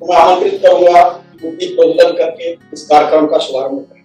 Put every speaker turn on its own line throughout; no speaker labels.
तो मैं आमंत्रित करूंगा बुद्धि प्रज्वलन करके इस कार्यक्रम का शुभारंभ करें।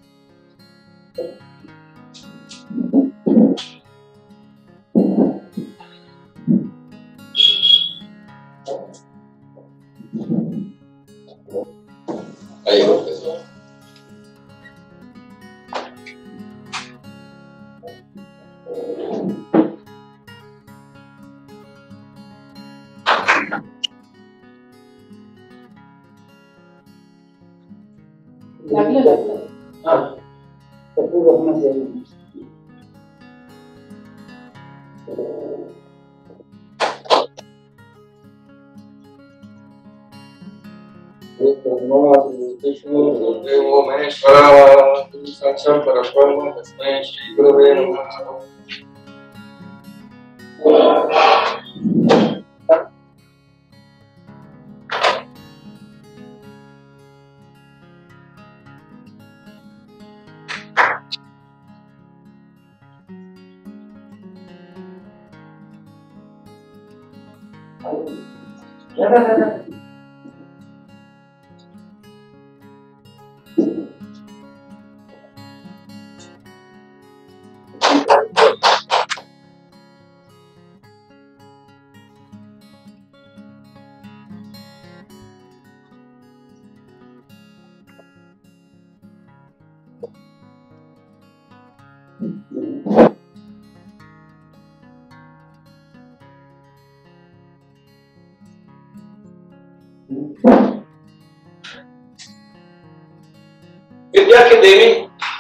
विद्या की देवी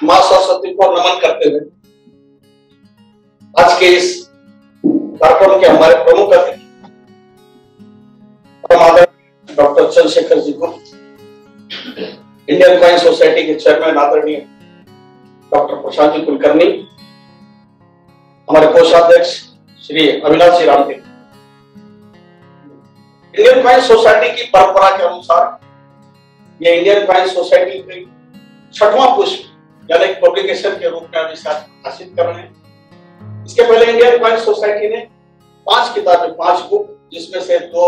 मां सरस्वती को नमन करते हुए आज के इस कार्यक्रम के हमारे प्रमुख अतिथि डॉक्टर चंद्रशेखर जी को, इंडियन कॉइन सोसाइटी के चेयरमैन आदरणीय डॉक्टर प्रशांत जी कुलकर्णी, हमारे कोषाध्यक्ष श्री अविनाश जी रामदेव। इंडियन कॉइन सोसाइटी की परंपरा के अनुसार ये इंडियन कॉइन सोसाइटी की 6वां पुष्प यानी पब्लिकेशन के रूप में प्रकाशित कर रहे हैं। इसके पहले इंडियन कॉइन सोसाइटी ने 5 किताबें, 5 बुक, जिसमें से 2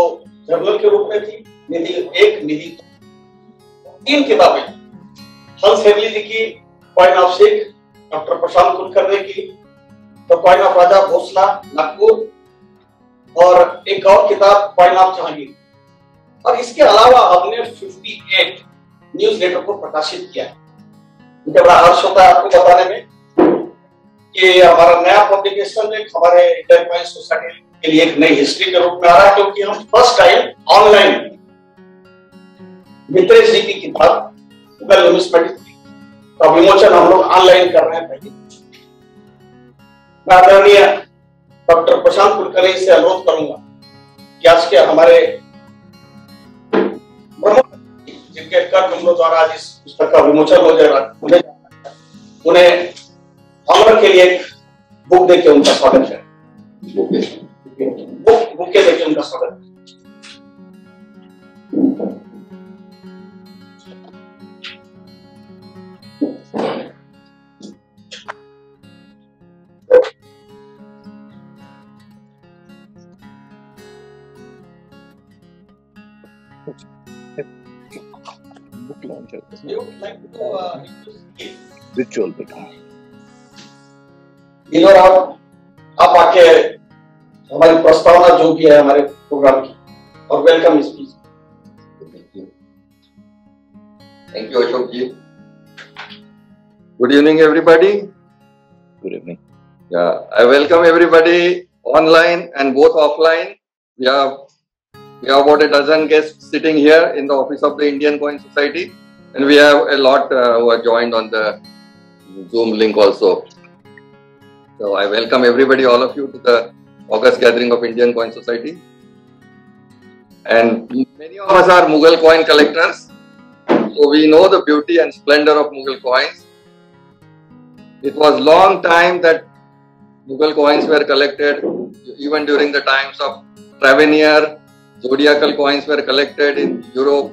जर्नल के रूप में थी, निधि 1, निधि 3 किताबें, हंस हेगली जी की कॉइन ऑफ सिख, डॉक्टर प्रशांत कुलकर्णी की द कॉइन ऑफ राजा भोसला नागपुर, और एक और किताब कॉइन ऑफ जहांगीर। और इसके अलावा हमने 58 न्यूज लेटर को प्रकाशित किया है। मुझे बड़ा हर्ष होता है आपको बताने में कि हमारा नया पब्लिकेशन एक हमारे इंडियन कॉइन सोसाइटी के लिए एक नई हिस्ट्री के रूप में आ रहा है, क्योंकि हम फर्स्ट टाइम ऑनलाइन मित्रेश जी की किताब मुगल न्यूमिस्मेटिक्स का विमोचन हम लोग ऑनलाइन कर रहे हैं। पहले मैं आदरणीय डॉक्टर प्रशांत कुलकर्णी से अनुरोध करूंगा कि आज के हमारे जिनके कर कमलों द्वारा आज इस पुस्तक का विमोचन हो जाएगा, उन्हें ऑनर के लिए एक बुक देके उनका स्वागत है। बुक के देके उनका स्वागत है।
रिचुअल बेटा,
इधर आप आके हमारी प्रस्तावना जो भी है हमारे प्रोग्राम की, और welcome speech.
Thank you Ashok ji. Good evening everybody.
Good evening.
I welcome everybody online and both offline. We have about a dozen guests sitting here in the office of the Indian Coin Society, and we have a lot who are joined on the Zoom link also. So I welcome everybody, all of you, to the August gathering of Indian Coin Society. And many of us are Mughal coin collectors, so we know the beauty and splendor of Mughal coins. It was long time that Mughal coins were collected, even during the times of Traveneer. Zodiacal coins were collected in Europe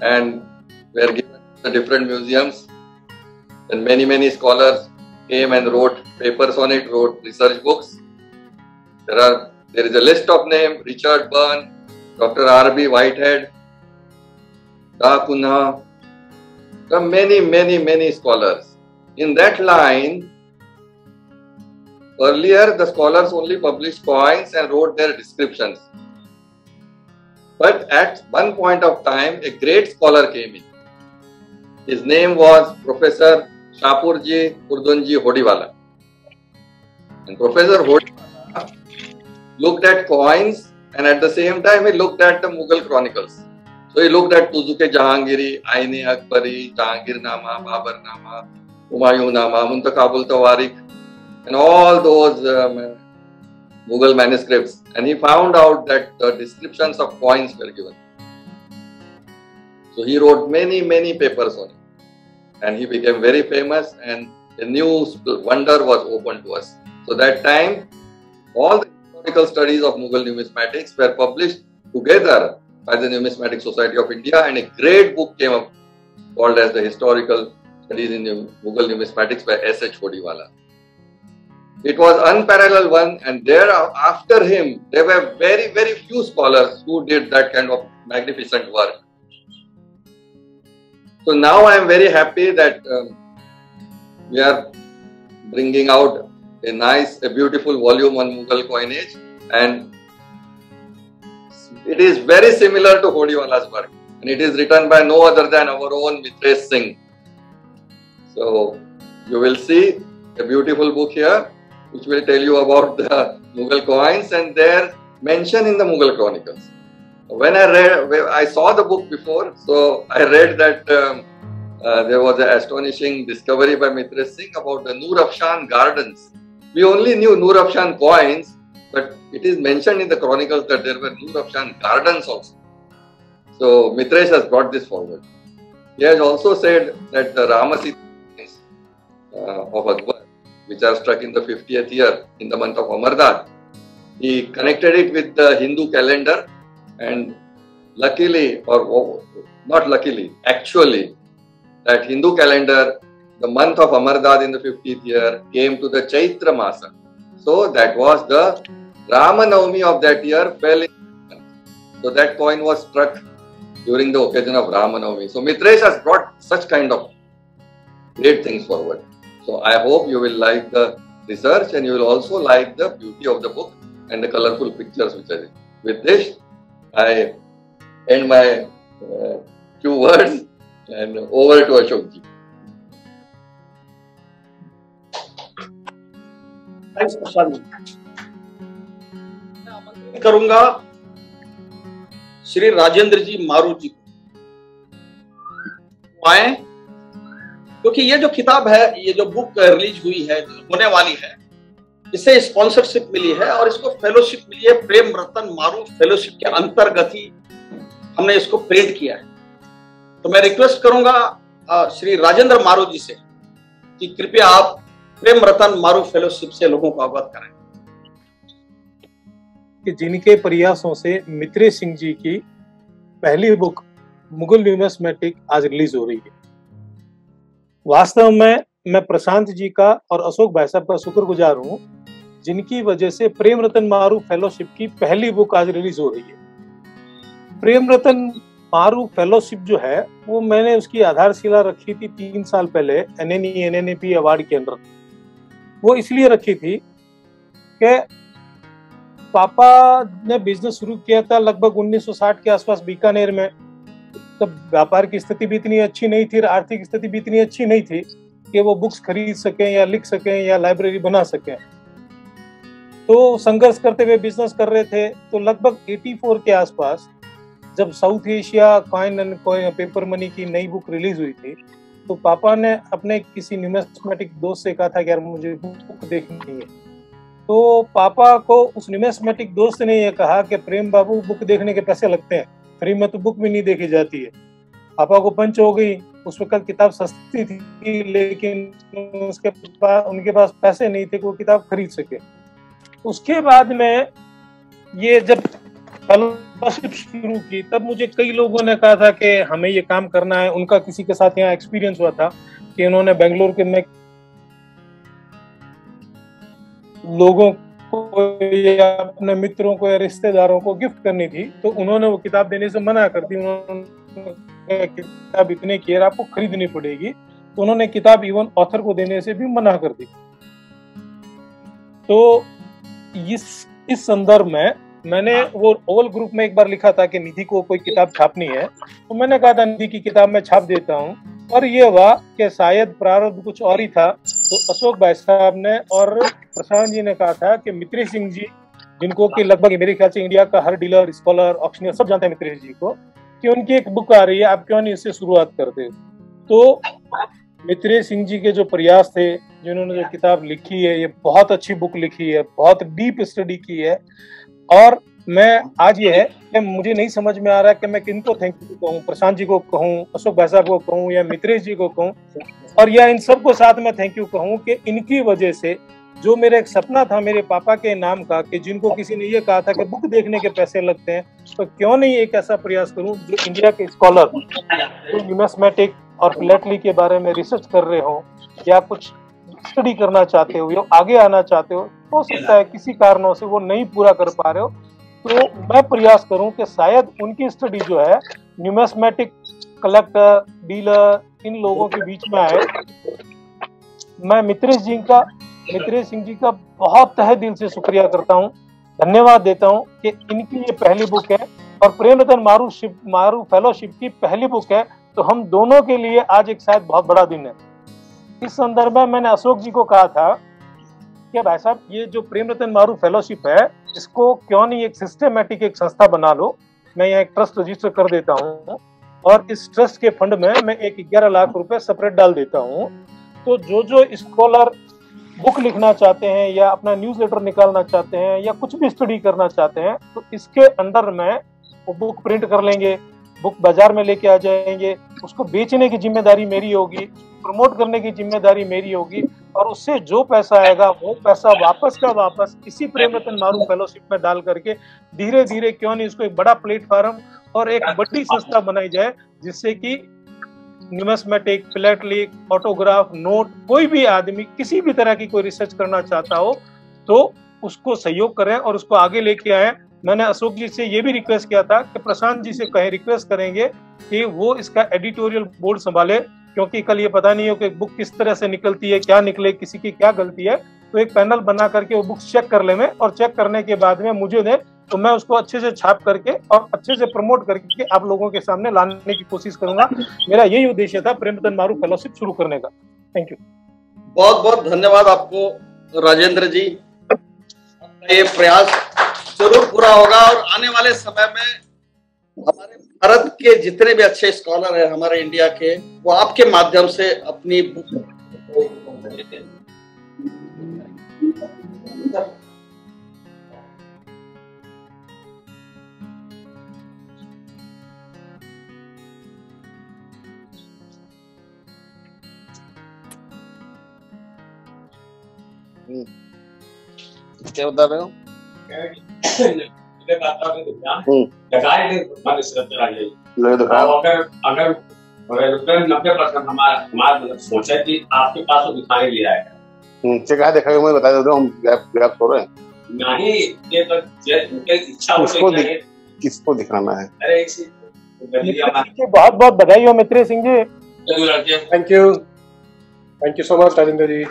and were given to the different museums. And many scholars came and wrote papers on it, wrote research books. There is a list of names: Richard Byrne, Dr. R.B. Whitehead, Da Punha, many scholars. In that line, earlier the scholars only published coins and wrote their descriptions. But at one point of time, a great scholar came in. His name was Professor Shapurji Urdunji Hodiwala. And Professor Hodiwala looked at coins, and at the same time he looked at the Mughal chronicles. So he looked at Tuzuke Jahangiri, Aine Akbari, Jahangir Nama, Babar Nama, Humayun Nama, Muntakabul Tawarik, and all those Mughal manuscripts, and he found out that the descriptions of coins were given. So he wrote many papers on it, and he became very famous, and a new wonder was opened to us. So that time, all the historical studies of Mughal numismatics were published together by the Numismatic Society of India, and a great book came up called as the Historical Studies in Mughal Numismatics by S.H. Hodiwala. It was unparalleled one, and there after him, there were very few scholars who did that kind of magnificent work. So now I am very happy that we are bringing out a beautiful volume on Mughal coinage, and it is very similar to Hodiwala's work, and it is written by no other than our own Mitresh Singh. So you will see a beautiful book here, which will tell you about the Mughal coins and their mention in the Mughal chronicles. When I saw the book before, so I read that there was an astonishing discovery by Mitresh Singh about the Nur Afshan gardens. We only knew Nur Afshan coins, but it is mentioned in the chronicles that there were Nur Afshan gardens also. So Mitresh has brought this forward. He has also said that the Ramasita of Akbar, which are struck in the 50th year in the month of Amardat, he connected it with the Hindu calendar, and luckily, or not luckily, actually, that Hindu calendar, the month of Amardat in the 50th year came to the Chaitra Masa. So that was the Ramanavami of that year fell in. So that coin was struck during the occasion of Ramanavami. So Mitresh has brought such kind of great things forward. So I hope you will like the research, and you will also like the beauty of the book and the colorful pictures which are in. With this, I end my few words and over to Ashok ji.
Thanks, Prashant. मैं आमंत्रित करूंगा श्री राजेंद्र जी मारू जी को आए, क्योंकि ये जो किताब है, ये जो बुक रिलीज हुई है, होने वाली है, इसे स्पॉन्सरशिप मिली है और इसको फेलोशिप मिली है। प्रेम रतन मारू फेलोशिप के अंतर्गत ही हमने इसको प्रिंट किया है। तो मैं रिक्वेस्ट करूंगा श्री राजेंद्र मारू जी से कि कृपया आप प्रेम रतन मारू फेलोशिप से लोगों को अवगत कराएं,
कि जिनके प्रयासों से मित्रेश सिंह जी की पहली बुक मुगल न्यूमिस्मेटिक आज रिलीज हो रही है। वास्तव में मैं प्रशांत जी का और अशोक भाई साहब का शुक्रगुजार हूं, जिनकी वजह से प्रेम रतन मारू फेलोशिप की पहली बुक आज रिलीज हो रही है। प्रेम रतन मारू फेलोशिप जो है, वो मैंने उसकी आधारशिला रखी थी 3 साल पहले NNEP अवार्ड के अंदर। वो इसलिए रखी थी कि पापा ने बिजनेस शुरू किया था लगभग 1960 के आसपास बीकानेर में। तब व्यापार की स्थिति भी इतनी अच्छी नहीं थी, आर्थिक स्थिति भी इतनी अच्छी नहीं थी कि वो बुक्स खरीद सकें या लिख सकें या लाइब्रेरी बना सकें। तो संघर्ष करते हुए बिजनेस कर रहे थे। तो लगभग 84 के आसपास जब south Asia coin and paper money की नई बुक रिलीज हुई थी, तो पापा ने अपने किसी न्यूमिस्मेटिक दोस्त से कहा था कि यार मुझे बुक देखनी है। तो पापा को उस न्यूमिस्मेटिक दोस्त ने यह कहा कि प्रेम बाबू, बुक देखने के पैसे लगते हैं, फ्री में तो बुक भी नहीं देखी जाती है। पापा को पंच हो गई। उस वक्त किताब सस्ती थी, लेकिन उनके पास पैसे नहीं थे कि वो किताब खरीद सके। उसके बाद में ये जब फेलोशिप शुरू की, तब मुझे कई लोगों ने कहा था कि हमें ये काम करना है। उनका किसी के साथ यहाँ एक्सपीरियंस हुआ था कि उन्होंने बेंगलोर के में लोगों को या अपने मित्रों को या रिश्तेदारों को गिफ्ट करनी थी, तो उन्होंने वो किताब देने से मना कर दी। उन्होंने किताब इतने की है, आपको खरीदनी पड़ेगी। तो उन्होंने किताब इवन ऑथर को देने से भी मना कर दी। तो इस संदर्भ में मैंने वो ओवल ग्रुप में एक बार लिखा था कि निधि को कोई किताब छापनी है, तो मैंने कहा था निधि की किताब मैं छाप देता हूँ, और ये हुआ कि शायद प्रारंभ कुछ और ही था। तो अशोक भाई साहब ने और प्रशांत जी ने कहा था कि मित्रेश सिंह जी, जिनको कि लगभग मेरे ख्याल से इंडिया का हर डीलर, स्कॉलर, ऑक्शनियर सब जानते हैं मित्रेश जी को, कि उनकी एक बुक आ रही है, आप क्यों नहीं इससे शुरुआत करते। तो मित्रेश सिंह जी के जो प्रयास थे, जिन्होंने जो किताब लिखी है, ये बहुत अच्छी बुक लिखी है, बहुत डीप स्टडी की है। और मैं आज ये है कि मुझे नहीं समझ में आ रहा कि मैं किनको थैंक यू कहूँ, प्रशांत जी को कहूँ, अशोक भाई साहब को कहूँ, या मित्रेश जी को कहूँ, और या इन सबको साथ में थैंक यू कहूँ कि इनकी वजह से जो मेरा एक सपना था मेरे पापा के नाम का, कि जिनको किसी ने ये कहा था कि बुक देखने के पैसे लगते हैं, तो क्यों नहीं एक ऐसा प्रयास करूं जो इंडिया के स्कॉलर जो न्यूमिस्मेटिक और फिलैटली के बारे में रिसर्च कर रहे हो, या कुछ स्टडी करना चाहते हो, या आगे आना चाहते हो सकता है किसी कारणों से वो नहीं पूरा कर पा रहे हो, तो मैं प्रयास करूं कि शायद उनकी स्टडी जो है न्यूमिस्मेटिक कलेक्टर, डीलर, इन लोगों के बीच में आए। मैं मित्रेश सिंह जी का बहुत तहे दिल से शुक्रिया करता हूं, धन्यवाद देता हूं कि इनकी ये पहली बुक है और प्रेम रतन मारू फेलोशिप की पहली बुक है। तो हम दोनों के लिए आज एक शायद बहुत बड़ा दिन है। इस संदर्भ में मैंने अशोक जी को कहा था कि भाई साहब, ये जो प्रेम रतन मारू फेलोशिप है, इसको क्यों नहीं एक सिस्टमेटिक एक संस्था बना लो। मैं यहाँ एक ट्रस्ट रजिस्टर कर देता हूँ और इस ट्रस्ट के फंड में मैं एक 11 लाख रुपए सेपरेट डाल देता हूँ। तो जो स्कॉलर बुक लिखना चाहते हैं, या अपना न्यूज़लेटर निकालना चाहते हैं, या कुछ भी स्टडी करना चाहते हैं, तो इसके अंडर में वो बुक प्रिंट कर लेंगे, बुक बाजार में लेके आ जाएंगे, उसको बेचने की जिम्मेदारी मेरी होगी, प्रमोट करने की जिम्मेदारी मेरी होगी, और उससे जो पैसा आएगा वो पैसा वापस का वापस इसी प्रेम रतन मारू फेलोशिप में डाल करके धीरे धीरे क्यों नहीं इसको एक बड़ा प्लेटफॉर्म और एक बड़ी संस्था बनाई जाए, जिससे कि न्यूमिस्मेटिक, फिलैटलिक, ऑटोग्राफ, नोट, कोई भी आदमी किसी भी तरह की कोई रिसर्च करना चाहता हो तो उसको सहयोग करें और उसको आगे लेके आए। मैंने अशोक जी से ये भी रिक्वेस्ट किया था कि प्रशांत जी से रिक्वेस्ट करेंगे कि वो इसका एडिटोरियल बोर्ड संभाले, क्योंकि कल ये पता नहीं हो कि बुक किस तरह से निकलती है, क्या निकले, किसी की क्या गलती है। तो एक पैनल बना करके वो बुक्स चेक कर ले में, और चेक करने के बाद में मुझे दे, तो मैं उसको अच्छे से छाप करके और अच्छे से प्रमोट करके आप लोगों के सामने लाने की कोशिश करूंगा। मेरा यही उद्देश्य था प्रेम रतन मारू फेलोशिप शुरू करने का। Thank you.
बहुत बहुत धन्यवाद आपको राजेंद्र जी। ये प्रयास जरूर पूरा होगा और आने वाले समय में हमारे भारत के जितने भी अच्छे स्कॉलर हैं हमारे इंडिया के, वो आपके माध्यम से अपनी
क्या बता रहे हो?
अगर 90% हमारा सोचा कि आपके पास वो दिखाने लिए आएगा,
देखा मैं बता देता हूँ, गैप हो रहे हैं
नहीं, ये तो इच्छा
किसको दिखाना है।
अरे
बहुत बहुत बधाई हो Mitresh Singh ji.
Thank you so much Rajendra ji.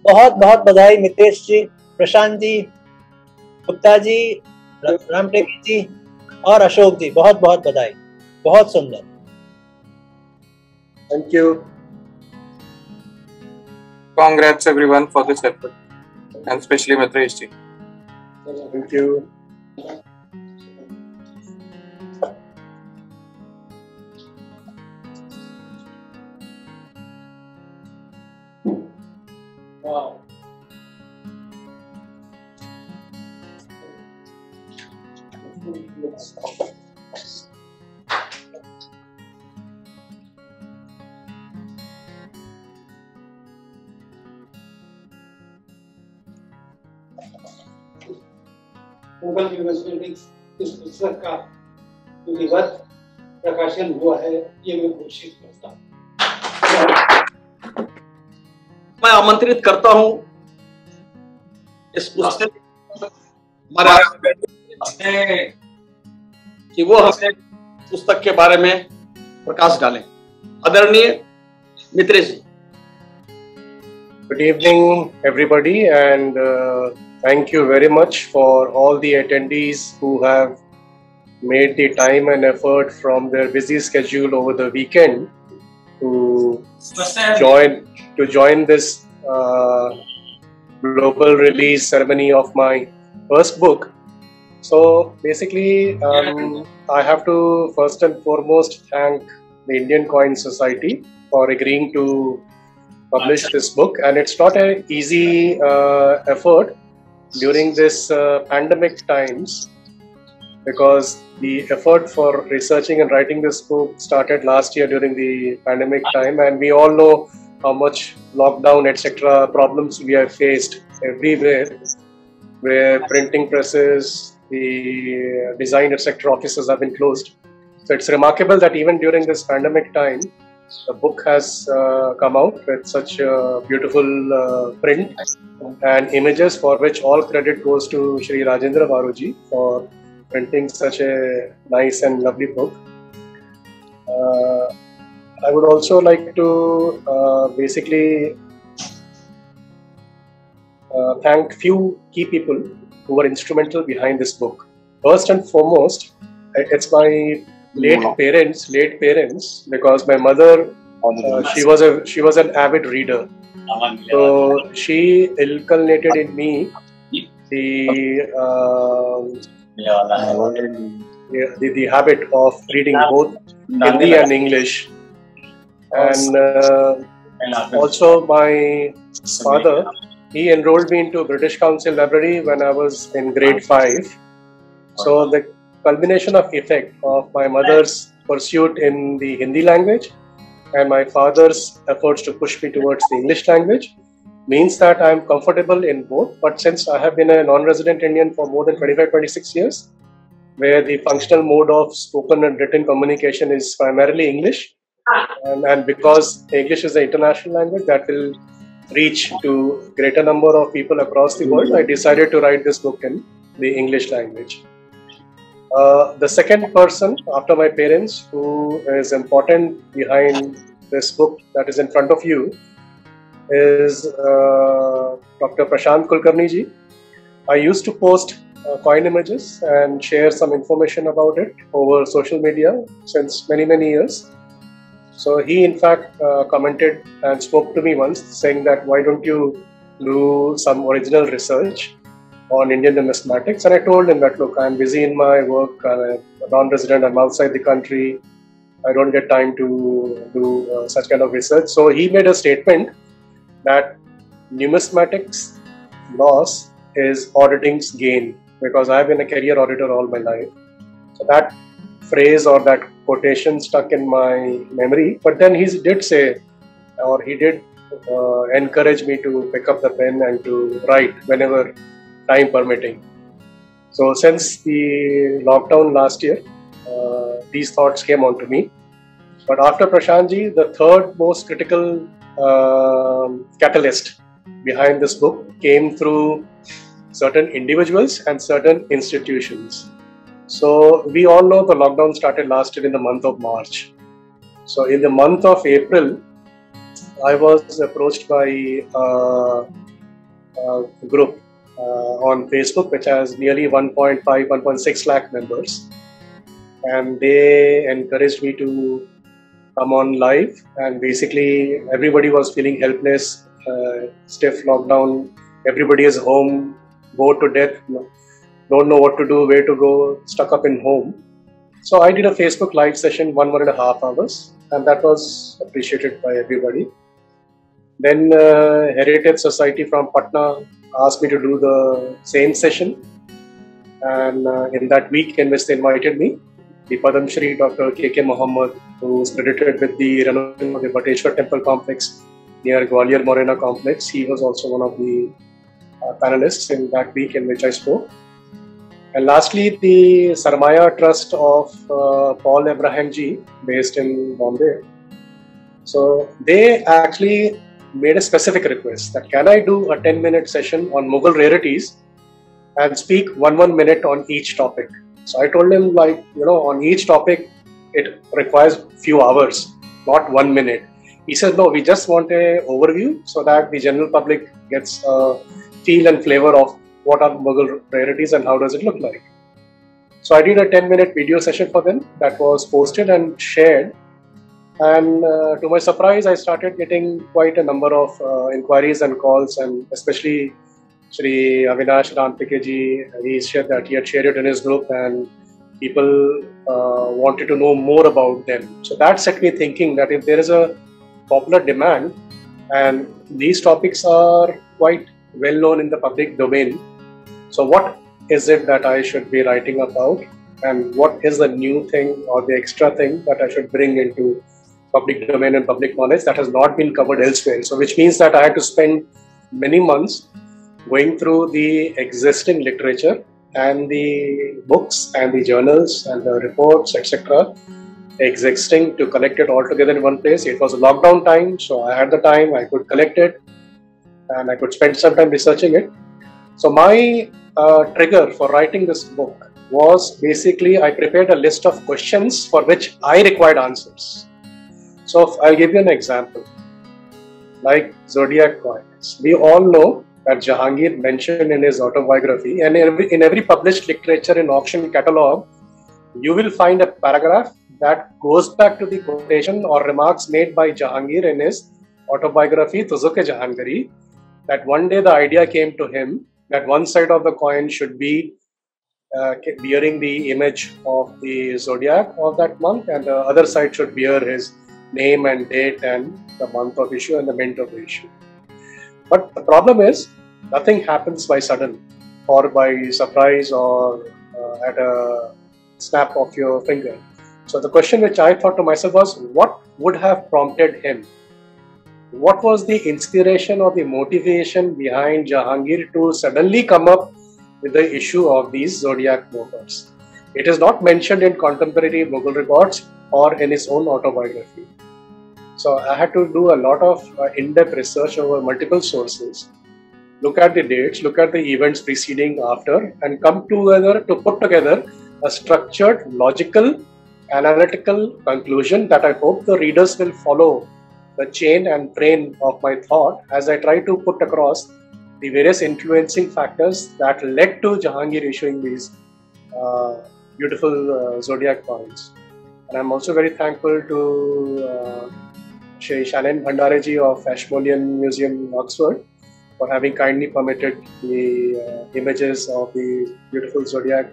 बहुत बहुत बधाई मित्रेश जी, प्रशांत जी, गुप्ता जी, रामटेक जी और अशोक जी, बहुत बहुत बधाई, बहुत सुंदर।
Thank you.
Congrats everyone for this effort, and especially Mitresh ji.
Thank you.
Mughal numismatics इस पुस्तक का विधिवत प्रकाशन हुआ है, ये मैं घोषित करता हूँ।
मैं आमंत्रित करता हूं इस पुस्तक कि वो हमें पुस्तक के बारे में प्रकाश डालें। आदरणीय मित्रेश जी।
Good evening, everybody, and thank you very much for all the attendees who have made the time and effort from their busy schedule over the weekend to join this global release ceremony of my first book. So basically, I have to first and foremost thank the Indian Coin Society for agreeing to publish this book, and it's not an easy effort during this pandemic times, because the effort for researching and writing this book started last year during the pandemic time, and we all know how much lockdown etc. problems we have faced everywhere, where printing presses, the design etc. offices have been closed. So it's remarkable that even during this pandemic time, the book has come out with such beautiful print and images, for which all credit goes to Shri Rajendra Maruji for printing such a nice and lovely book. I would also like to basically thank few key people who were instrumental behind this book. First and foremost, it's my late parents, because my mother, she was an avid reader, so she inculcated in me the habit of reading both Hindi and English. And also my father, he enrolled me into British Council Library when I was in grade 5. So the culmination of effect of my mother's pursuit in the Hindi language and my father's efforts to push me towards the English language means that I am comfortable in both. But since I have been a non-resident Indian for more than 25-26 years, where the functional mode of spoken and written communication is primarily English, and because English is an international language that will reach to greater number of people across the world, I decided to write this book in the English language. The second person after my parents who is important behind this book that is in front of you is Dr. Prashant Kulkarni ji. I used to post coin images and share some information about it over social media since many years. So he in fact commented and spoke to me once saying that why don't you do some original research on Indian numismatics, and I told him that look, I'm busy in my work, I'm a non-resident, I'm outside the country, I don't get time to do such kind of research. So he made a statement that numismatics loss is auditing's gain, because I've been a career auditor all my life. So that phrase or that quotation stuck in my memory. But then he did say, or he did encourage me to pick up the pen and to write whenever time permitting. So since the lockdown last year, these thoughts came onto me. But after Prashantji, the third most critical catalyst behind this book came through certain individuals and certain institutions. So we all know the lockdown started last year in the month of March. So in the month of April, I was approached by a group on Facebook, which has nearly 1.6 lakh members, and they encouraged me to come on live, and basically everybody was feeling helpless, stiff lockdown, everybody is home, bored to death, don't know what to do, where to go, stuck up in home. So I did a Facebook live session 1.5 hours, and that was appreciated by everybody. Then Heritage Society from Patna asked me to do the same session, and in that week in which they invited me, the Padam Shri Dr. K.K. Mohammed, who is credited with the renovation of the Bateshwar Temple complex near Gwalior Morena complex, he was also one of the panelists in that week in which I spoke. And lastly, the Sarmaya Trust of Paul Abraham ji, based in Bombay. So they actually made a specific request that can I do a 10-minute session on Mughal Rarities and speak one minute on each topic. So I told him, like, on each topic, it requires few hours, not 1 minute. He said, no, we just want a overview so that the general public gets a feel and flavor of what are Mughal Rarities and how does it look like. So I did a 10-minute video session for them that was posted and shared. And to my surprise, I started getting quite a number of inquiries and calls, and especially Shri Avinash Rampikeji, he said that he had shared it in his group and people wanted to know more about them. So that set me thinking that if there is a popular demand and these topics are quite well known in the public domain, so what is it that I should be writing about, and what is the new thing or the extra thing that I should bring into public domain and public knowledge that has not been covered elsewhere. So which means that I had to spend many months going through the existing literature and the books and the journals and the reports, etc., existing, to collect it all together in one place. It was a lockdown time, so I had the time, I could collect it and I could spend some time researching it. So my trigger for writing this book was basically I prepared a list of questions for which I required answers. So I'll give you an example. Like zodiac coins. We all know that Jahangir mentioned in his autobiography, and in every published literature in auction catalogue, you will find a paragraph that goes back to the quotation or remarks made by Jahangir in his autobiography Tuzuke Jahangari, that one day the idea came to him that one side of the coin should be bearing the image of the zodiac of that month, and the other side should bear his name and date and the month of issue and the mint of the issue. But the problem is, nothing happens by sudden or by surprise or at a snap of your finger. So the question which I thought to myself was, what would have prompted him? What was the inspiration or the motivation behind Jahangir to suddenly come up with the issue of these zodiac movers? It is not mentioned in contemporary Mughal records or in his own autobiography. So I had to do a lot of in-depth research over multiple sources, look at the dates, look at the events preceding, after, and come together to put together a structured, logical, analytical conclusion that I hope the readers will follow the chain and train of my thought as I try to put across the various influencing factors that led to Jahangir issuing these beautiful zodiac coins. And I'm also very thankful to Shri Shannon Bhandareji of Ashmolean Museum, Oxford, for having kindly permitted the images of the beautiful zodiac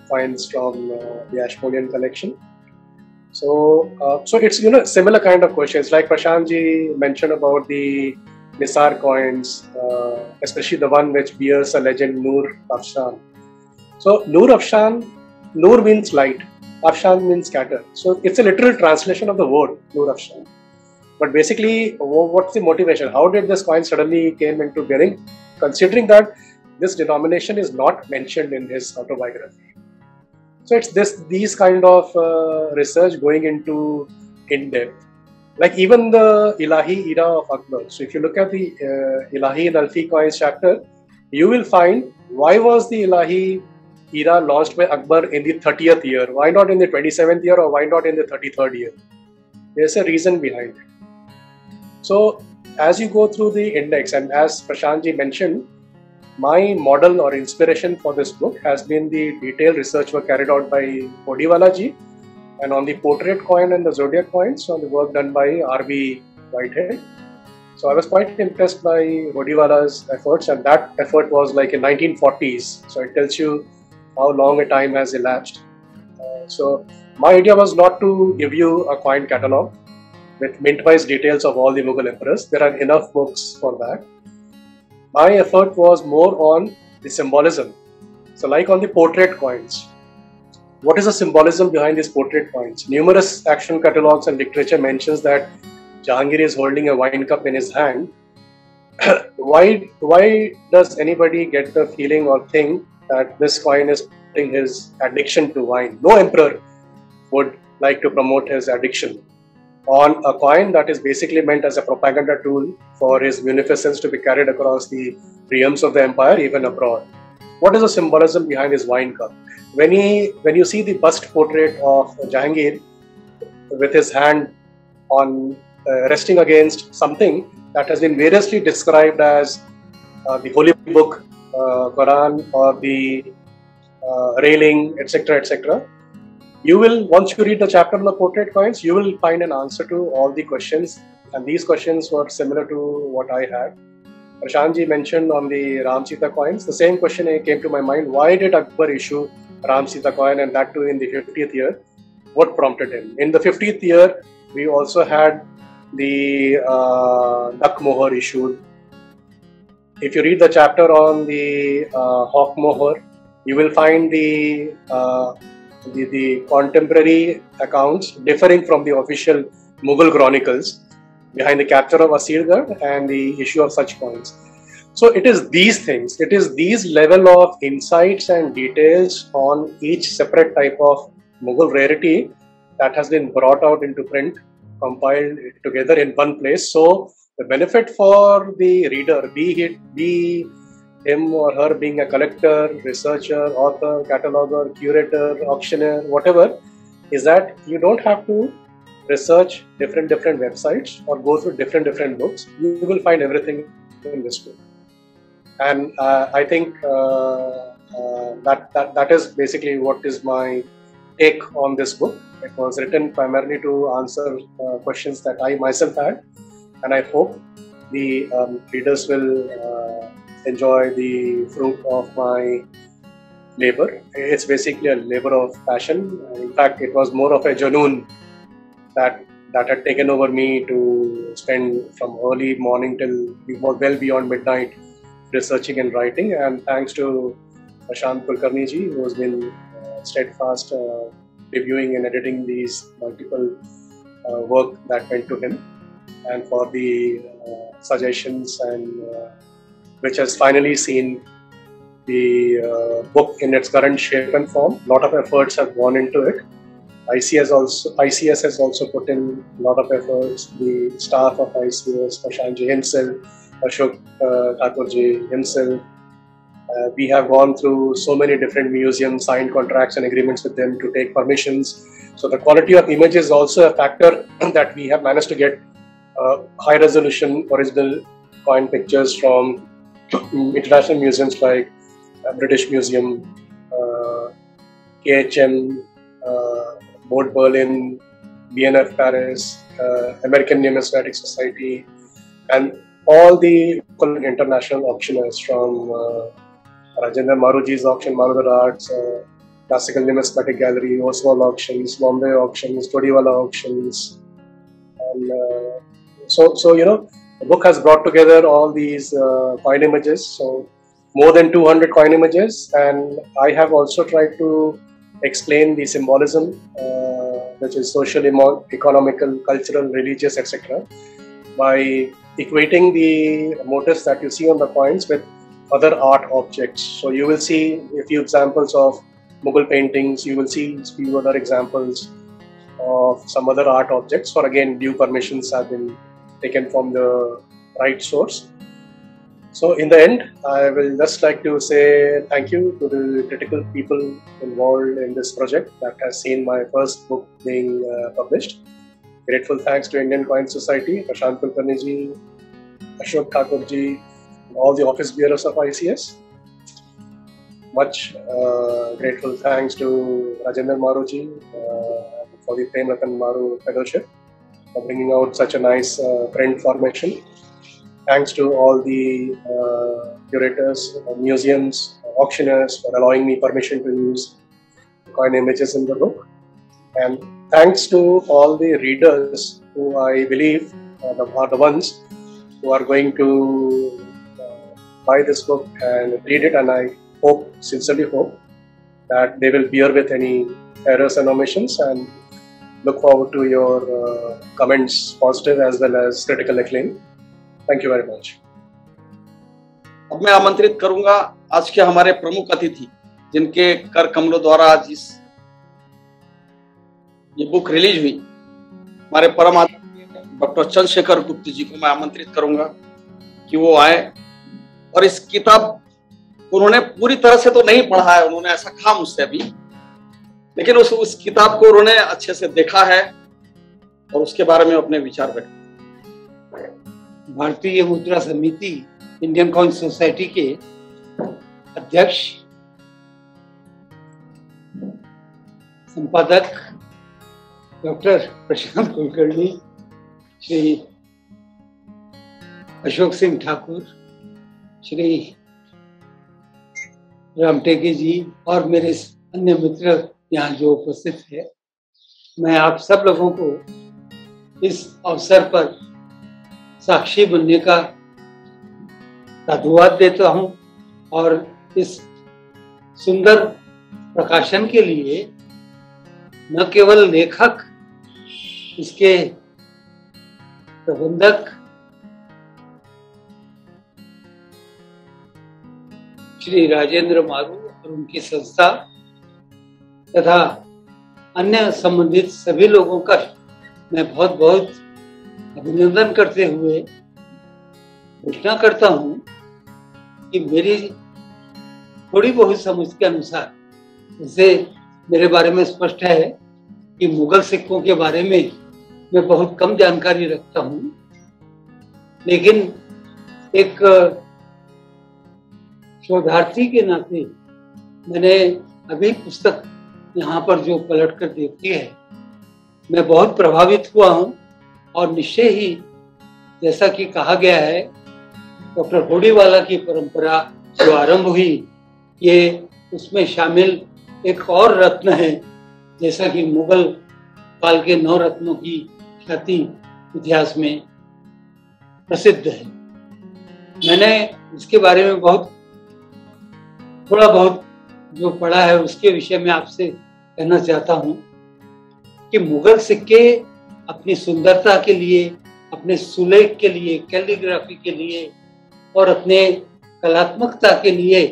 coins from the Ashmolean collection. So it's similar kind of questions, like Prashant ji mentioned about the Nisar coins, especially the one which bears a legend Nur Afshan. So Nur Afshan, Nur means light, Afshan means scatter. So it's a literal translation of the word Nur Afshan. But basically, what's the motivation? How did this coin suddenly came into bearing, considering that this denomination is not mentioned in his autobiography? So it's these kind of research going into in depth. Like even the Ilahi era of Akbar. So if you look at the Ilahi and Alfi coins chapter, you will find why was the Ilahi era launched by Akbar in the 30th year? Why not in the 27th year, or why not in the 33rd year? There's a reason behind it. So as you go through the index, and as Prashant ji mentioned, my model or inspiration for this book has been the detailed research work carried out by Podiwala ji, and on the portrait coin and the zodiac coins, on the work done by R.B. Whitehead. So I was quite impressed by Podiwala's efforts, and that effort was like in 1940s. So it tells you how long a time has elapsed. So my idea was not to give you a coin catalogue with mint-wise details of all the Mughal emperors. There are enough books for that. My effort was more on the symbolism. So like on the portrait coins, what is the symbolism behind these portrait coins? Numerous action catalogues and literature mentions that Jahangir is holding a wine cup in his hand. Why does anybody get the feeling or think that this coin is putting his addiction to wine? No emperor would like to promote his addiction. on a coin that is basically meant as a propaganda tool for his munificence to be carried across the realms of the empire, even abroad. What is the symbolism behind his wine cup? When you see the bust portrait of Jahangir with his hand on resting against something that has been variously described as the holy book, Quran, or the railing, etc., etc. You will, once you read the chapter on the portrait coins, you will find an answer to all the questions, and these questions were similar to what I had. Prashantji mentioned on the Ram Sita coins, the same question came to my mind. Why did Akbar issue Ram Sita coin, and that too in the 50th year? What prompted him? In the 50th year, we also had the duck moher issued. If you read the chapter on the hawk moher, you will find the contemporary accounts differing from the official Mughal chronicles behind the capture of Asirgarh and the issue of such coins. So it is these things, it is these level of insights and details on each separate type of Mughal rarity that has been brought out into print, compiled together in one place. So the benefit for the reader, be him or her being a collector, researcher, author, cataloger, curator, auctioneer, whatever, is that you don't have to research different websites or go through different books. You will find everything in this book. And I think that is basically what is my take on this book. It was written primarily to answer questions that I myself had, and I hope the readers will enjoy the fruit of my labor. It's basically a labor of passion. In fact, it was more of a janoon that had taken over me to spend from early morning till well beyond midnight researching and writing. And thanks to Prashant Kulkarni ji, who has been steadfast reviewing and editing these multiple work that went to him, and for the suggestions, and which has finally seen the book in its current shape and form. A lot of efforts have gone into it. ICS has also put in a lot of efforts. The staff of ICS, Prashantji himself, Ashok Thakurji himself. We have gone through so many different museums, signed contracts and agreements with them to take permissions. So the quality of images is also a factor that we have managed to get high resolution original coin pictures from international museums like British Museum, KHM, Board Berlin, BNF Paris, American Numismatic Society, and all the international auctioneers from Rajendra Maruji's auction, Marudhar Arts, Classical Numismatic Gallery, Oswald Auctions, Bombay Auctions, Todiwala Auctions. And so you know, the book has brought together all these coin images, so more than 200 coin images, and I have also tried to explain the symbolism, which is social, economical, cultural, religious, etc., by equating the motifs that you see on the coins with other art objects. So you will see a few examples of Mughal paintings, you will see a few other examples of some other art objects, for again due permissions have been taken from the right source. So in the end, I will just like to say thank you to the critical people involved in this project that has seen my first book being published. Grateful thanks to Indian Coin Society, Prashant Kulkarni ji, Ashok Thakur ji, all the office bearers of ICS. Much grateful thanks to Rajendra Maru ji for the Prem Ratan Maru Fellowship for bringing out such a nice print formation. Thanks to all the curators, museums, auctioneers for allowing me permission to use coin images in the book. And thanks to all the readers who I believe are the ones who are going to buy this book and read it, and I hope, sincerely hope, that they will bear with any errors and omissions, and look forward to your comments, positive as well as critical acclaim. Thank you very much.
अब मैं आमंत्रित करूंगा आज के हमारे प्रमुख अतिथि, जिनके कर कमलों द्वारा आज ये बुक रिलीज हुई, हमारे परम आदरणीय डॉक्टर चंद्रशेखर गुप्ता जी को मैं आमंत्रित करूंगा कि वो आए और इस किताब उन्होंने पूरी तरह से तो नहीं पढ़ा है, उन्होंने ऐसा कहा मुझसे अभी, लेकिन उस किताब को उन्होंने अच्छे से देखा है और उसके बारे में अपने विचार व्यक्त किए।
भारतीय मुद्रा समिति इंडियन कॉइन सोसाइटी के अध्यक्ष, संपादक डॉक्टर प्रशांत कुलकर्णी, श्री अशोक सिंह ठाकुर, श्री रामटेके जी और मेरे अन्य मित्र यहाँ जो उपस्थित है, मैं आप सब लोगों को इस अवसर पर साक्षी बनने का साधुवाद देता हूँ और इस सुंदर प्रकाशन के लिए न केवल लेखक, इसके प्रबंधक श्री राजेंद्र मारू और उनकी संस्था तथा अन्य संबंधित सभी लोगों का मैं बहुत बहुत अभिनंदन करते हुए घोषणा करता हूं कि मेरी थोड़ी बहुत समझ के अनुसार, जैसे मेरे बारे में स्पष्ट है कि मुगल सिक्कों के बारे में मैं बहुत कम जानकारी रखता हूं, लेकिन एक शोधार्थी के नाते मैंने अभी पुस्तक यहाँ पर जो पलट कर देखी है, मैं बहुत प्रभावित हुआ हूँ और निश्चय ही जैसा कि कहा गया है, डॉक्टर होडीवाला की परंपरा जो आरंभ हुई, ये उसमें शामिल एक और रत्न है, जैसा कि मुगल काल के 9 रत्नों की ख्याति इतिहास में प्रसिद्ध है। मैंने इसके बारे में थोड़ा बहुत जो पढ़ा है उसके विषय में आपसे कहना चाहता हूँ कि मुगल सिक्के अपनी सुंदरता के लिए, अपने सुलेख के लिए, कैलीग्राफी के लिए और अपने कलात्मकता के लिए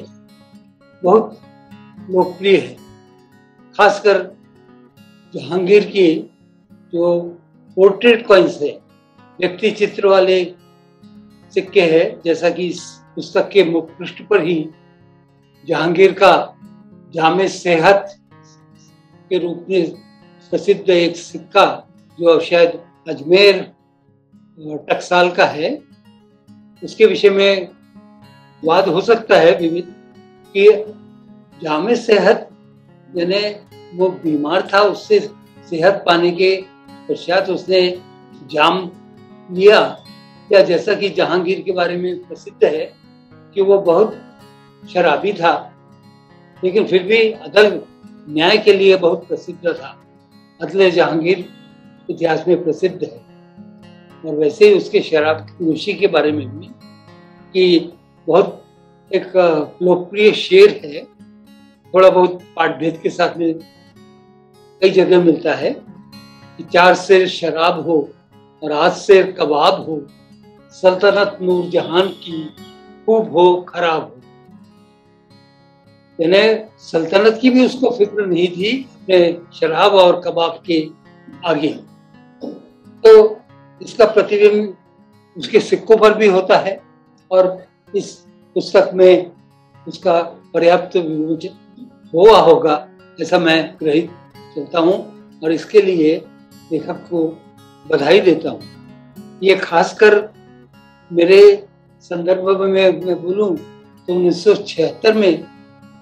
बहुत लोकप्रिय है। खासकर जहांगीर की जो पोर्ट्रेट कॉइन्स है, व्यक्ति चित्र वाले सिक्के हैं, जैसा कि इस पुस्तक के मुख पृष्ठ पर ही जहांगीर का जामे सेहत के रूप में प्रसिद्ध एक सिक्का जो शायद अजमेर टकसाल का है, उसके विषय में वाद हो सकता है विविध कि जामे सेहत यानी वो बीमार था, उससे सेहत पाने के पश्चात उसने जाम लिया, या जैसा कि जहांगीर के बारे में प्रसिद्ध है कि वो बहुत शराबी था, लेकिन फिर भी अदल न्याय के लिए बहुत प्रसिद्ध था। अदले जहांगीर इतिहास में प्रसिद्ध है। और वैसे ही उसके शराब नोशी के बारे में भी कि बहुत एक लोकप्रिय शेर है, थोड़ा बहुत पाठभेद के साथ में कई जगह मिलता है कि 4 सेर शराब हो और 8 सेर कबाब हो, सल्तनत नूर जहान की खूब हो खराब हो। यानी सल्तनत की भी उसको फिक्र नहीं थी अपने शराब और कबाब के आगे। तो इसका प्रतिबिंब उसके सिक्कों पर भी होता है और इस पुस्तक में उसका पर्याप्त विवेचन हुआ होगा, ऐसा मैं ग्रहित चलता हूँ और इसके लिए लेखक को बधाई देता हूँ। ये खासकर मेरे संदर्भ में मैं बोलूँ तो 1976 में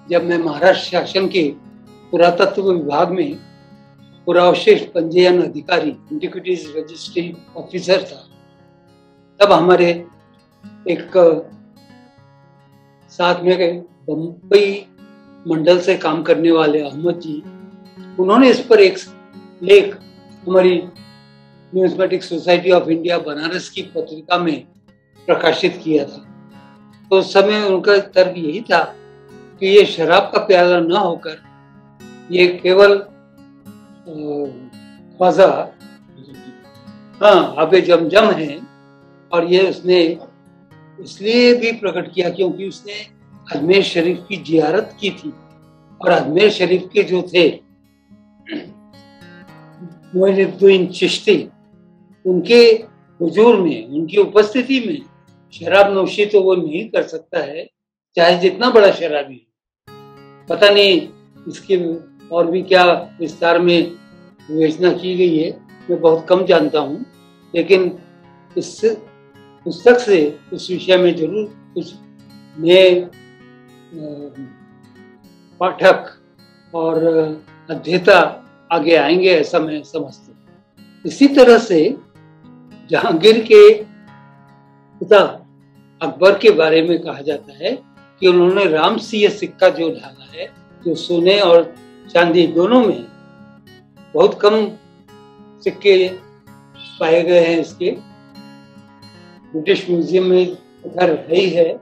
जब मैं महाराष्ट्र शासन के पुरातत्व विभाग में पुरावशेष पंजीयन अधिकारी, एंटिक्विटीज रजिस्ट्री ऑफिसर था, तब हमारे एक साथ में बम्बई मंडल से काम करने वाले अहमद जी, उन्होंने इस पर एक लेख हमारी numismatic society of India Banaras की पत्रिका में प्रकाशित किया था। तो उस समय उनका तर्क यही था कि ये शराब का प्याला न होकर ये केवल ख्वाजा आबे जमजम है। और ये उसने इसलिए भी प्रकट किया क्योंकि उसने अजमेर शरीफ की जियारत की थी और अजमेर शरीफ के जो थे मोइनुद्दीन चिश्ती, उनके हुजूर में, उनकी उपस्थिति में शराब नोशी तो वो नहीं कर सकता है, चाहे जितना बड़ा शराबी हो। पता नहीं इसके और भी क्या विस्तार में विवेचना की गई है, मैं बहुत कम जानता हूँ, लेकिन इस पुस्तक से उस विषय में जरूर कुछ नए पाठक और अध्येता आगे आएंगे, ऐसा मैं समझता हूँ। इसी तरह से जहांगीर के पिता अकबर के बारे में कहा जाता है कि उन्होंने रामसिंह सिक्का जो ढाला है, जो सोने और चांदी दोनों में, बहुत कम सिक्के पाए गए हैं इसके। ब्रिटिश म्यूजियम में घर है ही है।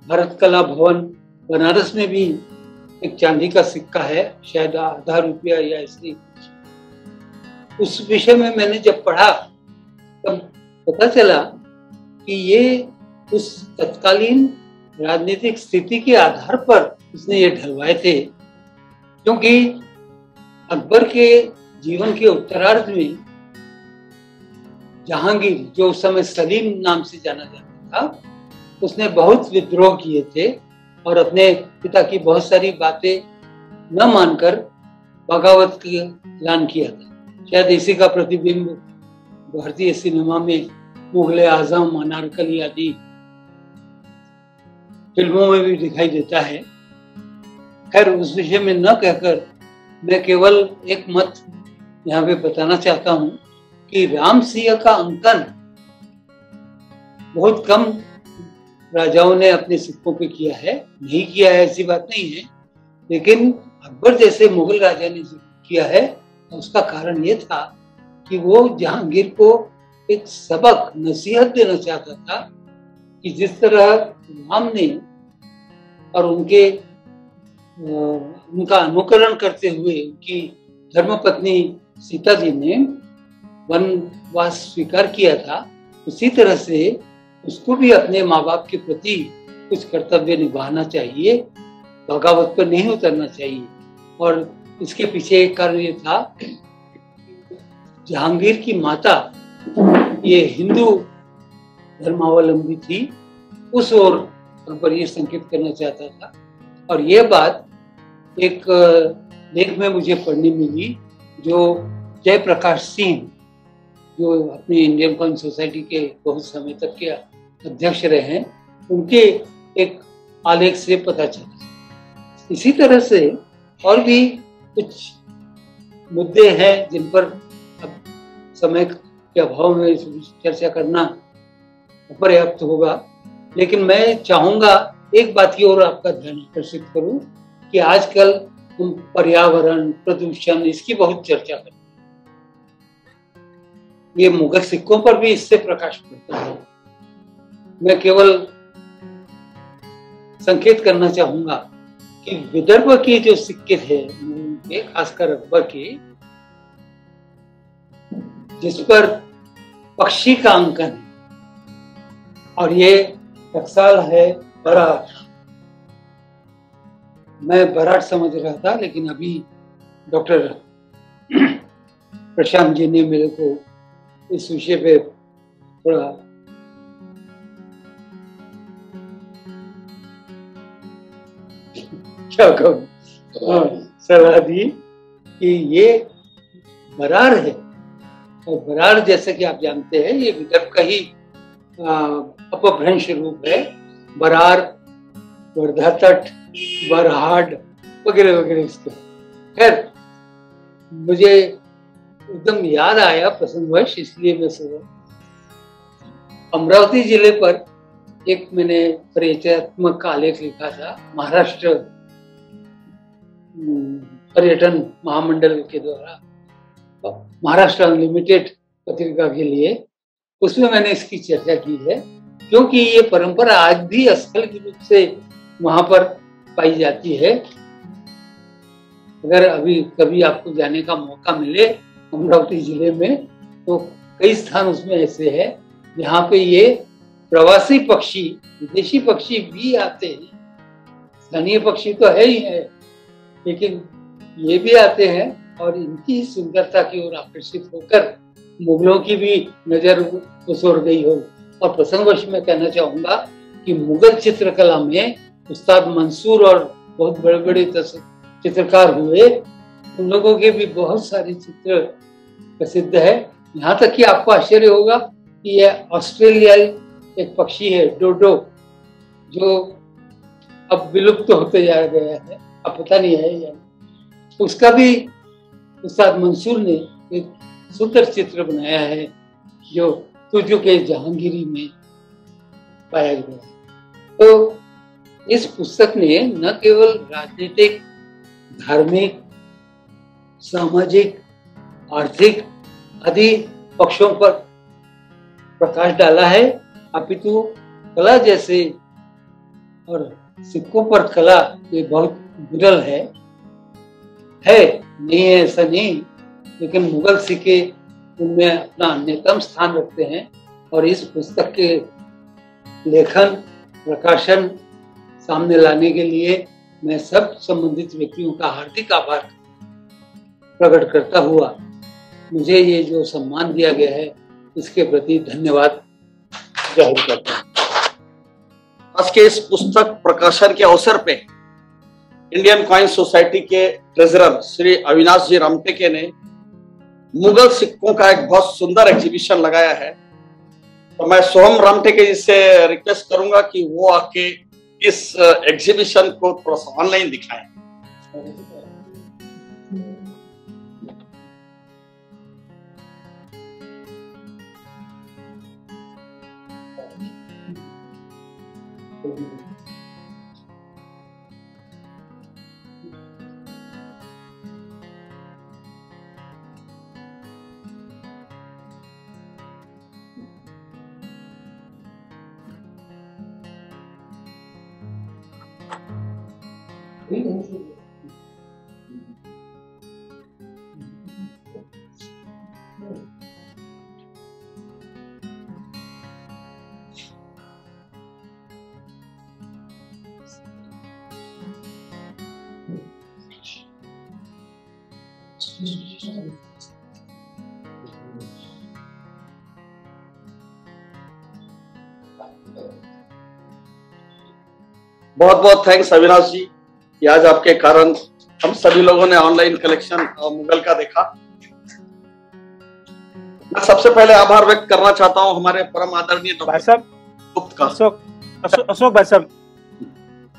भारत कला भवन बनारस में भी एक चांदी का सिक्का है, शायद आधा रुपया या ऐसे। उस विषय में मैंने जब पढ़ा तब पता चला कि ये उस तत्कालीन राजनीतिक स्थिति के आधार पर उसने ये ढलवाए थे, क्योंकि अकबर के जीवन के उत्तरार्ध में जहांगीर, जो उस समय सलीम नाम से जाना जाता था, उसने बहुत विद्रोह किए थे और अपने पिता की बहुत सारी बातें न मानकर बगावत का ऐलान किया था। शायद इसी का प्रतिबिंब भारतीय सिनेमा में मुगले आजम, अनारकली आदि फिल्मों में भी दिखाई देता है। खैर, उस विषय में न कहकर मैं केवल एक मत यहाँ पे बताना चाहता हूँ कि रामसिंह का अंकन बहुत कम राजाओं ने अपने सिक्कों पे किया है। नहीं किया है ऐसी बात नहीं है, लेकिन अकबर जैसे मुगल राजा ने किया है। उसका कारण ये था कि वो जहांगीर को एक सबक, नसीहत देना चाहता था कि जिस तरह राम ने और उनका अनुकरण करते हुए उनकी धर्मपत्नी सीता जी ने वनवास स्वीकार किया था, उसी तरह से उसको भी अपने माँ बाप के प्रति कुछ कर्तव्य निभाना चाहिए, बगावत पर नहीं उतरना चाहिए। और इसके पीछे एक कारण ये था, जहांगीर की माता ये हिंदू धर्मावलंबी थी, उस ओर अकबर ये संकेत करना चाहता था। और ये बात एक लेख में मुझे पढ़ने मिली, जो जयप्रकाश सिंह, जो अपनी इंडियन कॉइन सोसाइटी के बहुत समय तक के अध्यक्ष रहे हैं, उनके एक आलेख से पता चला। इसी तरह से और भी कुछ मुद्दे हैं जिन पर अब समय के अभाव में चर्चा करना पर्याप्त होगा, लेकिन मैं चाहूंगा एक बात की ओर आपका ध्यान आकर्षित करूं कि आजकल हम पर्यावरण, प्रदूषण, इसकी बहुत चर्चा करते हैं। ये मुगल सिक्कों पर भी इससे प्रकाश पड़ता है। मैं केवल संकेत करना चाहूंगा कि विदर्भ के जो सिक्के थे, खासकर अकबर के, जिस पर पक्षी का अंकन है, और ये टकसाल है बराट। मैं बराट समझ रहा था, लेकिन अभी डॉक्टर प्रशांत जी ने मेरे को इस विषय पे थोड़ा क्या कहूँ सलाह दी कि ये बरार है। और बरार, जैसे कि आप जानते हैं, ये विदर्भ का ही अपभ्रंश रूप है। बरार, वर्धा तट, बरहाड वगैरह वगैरह इसके। खैर, मुझे एकदम याद आया प्रसंगवश, इसलिए मैं अमरावती जिले पर एक मैंने परिचयात्मक आलेख लिखा था, महाराष्ट्र पर्यटन महामंडल के द्वारा, महाराष्ट्र अनलिमिटेड पत्रिका के लिए। उसमें मैंने इसकी चर्चा की है, क्योंकि ये परंपरा आज भी स्थल के रूप से वहां पर पाई जाती है। अगर अभी कभी आपको जाने का मौका मिले अमरावती जिले में, तो कई स्थान उसमें ऐसे हैं जहाँ पे ये प्रवासी पक्षी, विदेशी पक्षी भी आते हैं। स्थानीय पक्षी तो है ही है, लेकिन ये भी आते हैं और इनकी सुंदरता की ओर आकर्षित होकर मुगलों की भी नजर उस ओर गई हो। और प्रसंगवश मैं कहना चाहूंगा कि मुगल चित्रकला में उस्ताद मंसूर और बहुत बड़े बड़े चित्रकार हुए, उन लोगों के भी बहुत सारे चित्र प्रसिद्ध है। यहाँ तक कि आपको आश्चर्य होगा कि यह ऑस्ट्रेलियाई एक पक्षी है डोडो, जो अब विलुप्त होते जा गया है, अब पता नहीं है या उसका भी उस्ताद मंसूर ने एक सुंदर चित्र बनाया है जो तुझो के जहांगीरी में पाया गया है। तो इस पुस्तक ने न केवल राजनीतिक, धार्मिक, सामाजिक, आर्थिक आदि पक्षों पर प्रकाश डाला है, अपितु कला जैसे और सिक्कों पर कला ये बहुत विरल है नहीं है ऐसा नहीं, लेकिन मुगल सिक्के उनमें अपना अन्यतम स्थान रखते हैं। और इस पुस्तक के लेखन, प्रकाशन सामने लाने के लिए मैं सब संबंधित व्यक्तियों का हार्दिक आभार प्रकट करता हुआ मुझे ये जो सम्मान दिया गया है इसके प्रति धन्यवाद जाहिर करता हूँ।
आज के इस पुस्तक प्रकाशन के अवसर पे इंडियन कॉइन सोसाइटी के ट्रेजरर श्री अविनाश जी रामटेके ने मुगल सिक्कों का एक बहुत सुंदर एग्जीबिशन लगाया है। तो मैं सोहम रामटेके जी से रिक्वेस्ट करूंगा कि वो आके इस एग्जीबिशन को थोड़ा सा ऑनलाइन दिखाएं। बहुत बहुत थैंक्स अविनाश जी कि आज आपके कारण हम सभी लोगों ने ऑनलाइन कलेक्शन मुगल का देखा। मैं सबसे पहले आभार व्यक्त करना चाहता हूं हमारे परम आदरणीय
भाई साहब
गुप्त का।
अशोक भाई साहब,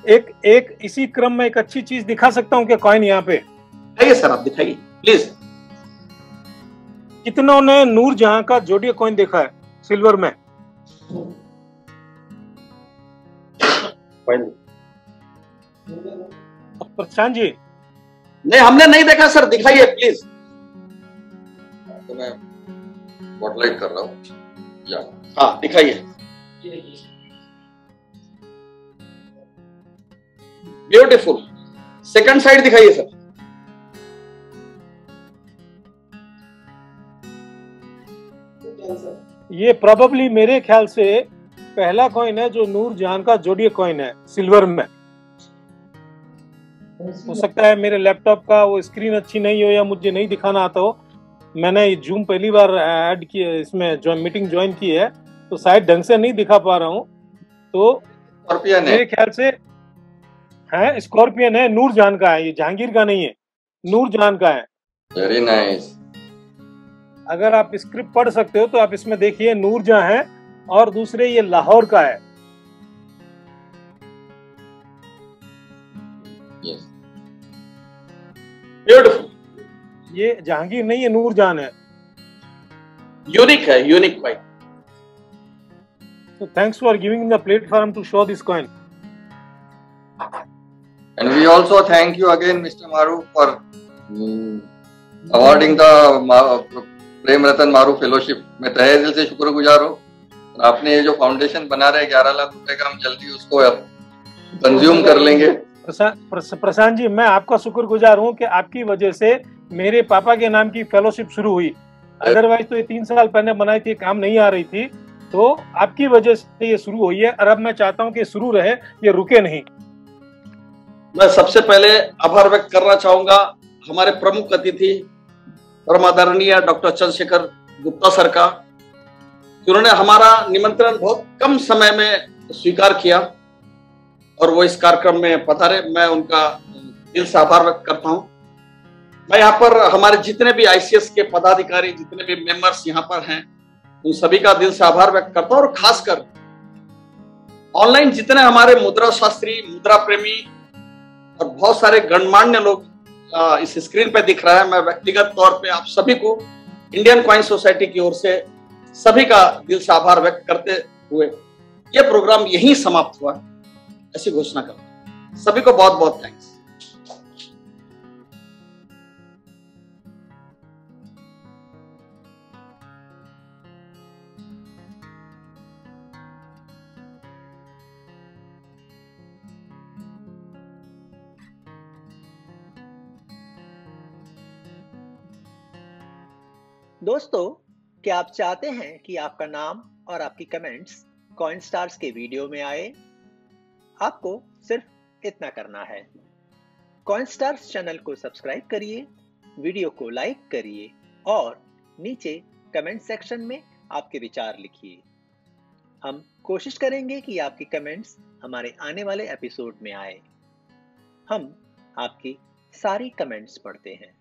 एक इसी क्रम में एक अच्छी चीज दिखा सकता हूं क्या कॉइन यहाँ पे?
दिखाइए सर, आप दिखाइए प्लीज।
कितनों ने नूर जहां का जोडिया कॉइन देखा है सिल्वर में? प्रशांत जी,
नहीं हमने नहीं देखा सर, दिखाइए प्लीज।
तो मैं स्पॉटलाइट कर रहा हूँ।
हाँ दिखाइए। ब्यूटीफुल। सेकंड साइड दिखाइए सर।
ये प्रोबेबली मेरे ख्याल से पहला कॉइन है जो नूर जहां का जोडिया कॉइन है सिल्वर में। हो सकता है मेरे लैपटॉप का वो स्क्रीन अच्छी नहीं हो या मुझे नहीं दिखाना आता हो। मैंने ये जूम पहली बार ऐड किया, इसमें मीटिंग ज्वाइन की है, तो शायद ढंग से नहीं दिखा पा रहा हूँ। तो मेरे ख्याल से है स्कॉर्पियन है, नूर जहां का है, ये जहांगीर का नहीं है, नूर जहां का है।
Very nice.
अगर आप स्क्रिप्ट पढ़ सकते हो तो आप इसमें देखिए, नूर जहां है और दूसरे ये लाहौर का है।
ब्यूटीफुल।
ये जहांगीर नहीं है, नूर जहां है।
यूनिक है, unique coin.
So thanks for giving the platform to show this coin.
And we also thank you again, Mr. Maru, for awarding the Prem Ratan मारू फेलोशिप। मैं तहे दिल से शुक्रगुजार हूँ। आपने ये जो फाउंडेशन बना रहे 11 लाख रुपए का, हम जल्दी उसको कंज्यूम कर लेंगे।
प्रशांत जी, मैं आपका शुक्रगुजार हूँ कि आपकी वजह से मेरे पापा के नाम की फेलोशिप शुरू हुई। अदरवाइज तो ये 3 साल पहले बनाई थी, काम नहीं आ रही थी, तो आपकी वजह से ये शुरू हुई है और अब मैं चाहता हूँ कि शुरू रहे, ये रुके नहीं।
मैं सबसे पहले आभार व्यक्त करना चाहूंगा हमारे प्रमुख अतिथि परम आदरणीय डॉक्टर चंद्रशेखर गुप्ता सर का, उन्होंने हमारा निमंत्रण बहुत कम समय में स्वीकार किया और वो इस कार्यक्रम में पधारे। मैं उनका दिल से आभार व्यक्त करता हूं। मैं यहाँ पर हमारे जितने भी आईसीएस के पदाधिकारी, जितने भी मेंबर्स यहाँ पर हैं, उन सभी का दिल से आभार व्यक्त करता हूं। और खासकर ऑनलाइन जितने हमारे मुद्रा शास्त्री, मुद्रा प्रेमी और बहुत सारे गणमान्य लोग इस स्क्रीन पे दिख रहा है, मैं व्यक्तिगत तौर पे आप सभी को इंडियन कॉइन सोसाइटी की ओर से सभी का दिल से आभार व्यक्त करते हुए ये प्रोग्राम यहीं समाप्त हुआ, ऐसी घोषणा करता हूं। सभी को बहुत बहुत थैंक्स।
दोस्तों, क्या आप चाहते हैं कि आपका नाम और आपकी कमेंट्स कॉइन स्टार्स के वीडियो में आए? आपको सिर्फ इतना करना है, कॉइन स्टार्स चैनल को सब्सक्राइब करिए, वीडियो को लाइक करिए और नीचे कमेंट सेक्शन में आपके विचार लिखिए। हम कोशिश करेंगे कि आपकी कमेंट्स हमारे आने वाले एपिसोड में आए। हम आपकी सारी कमेंट्स पढ़ते हैं।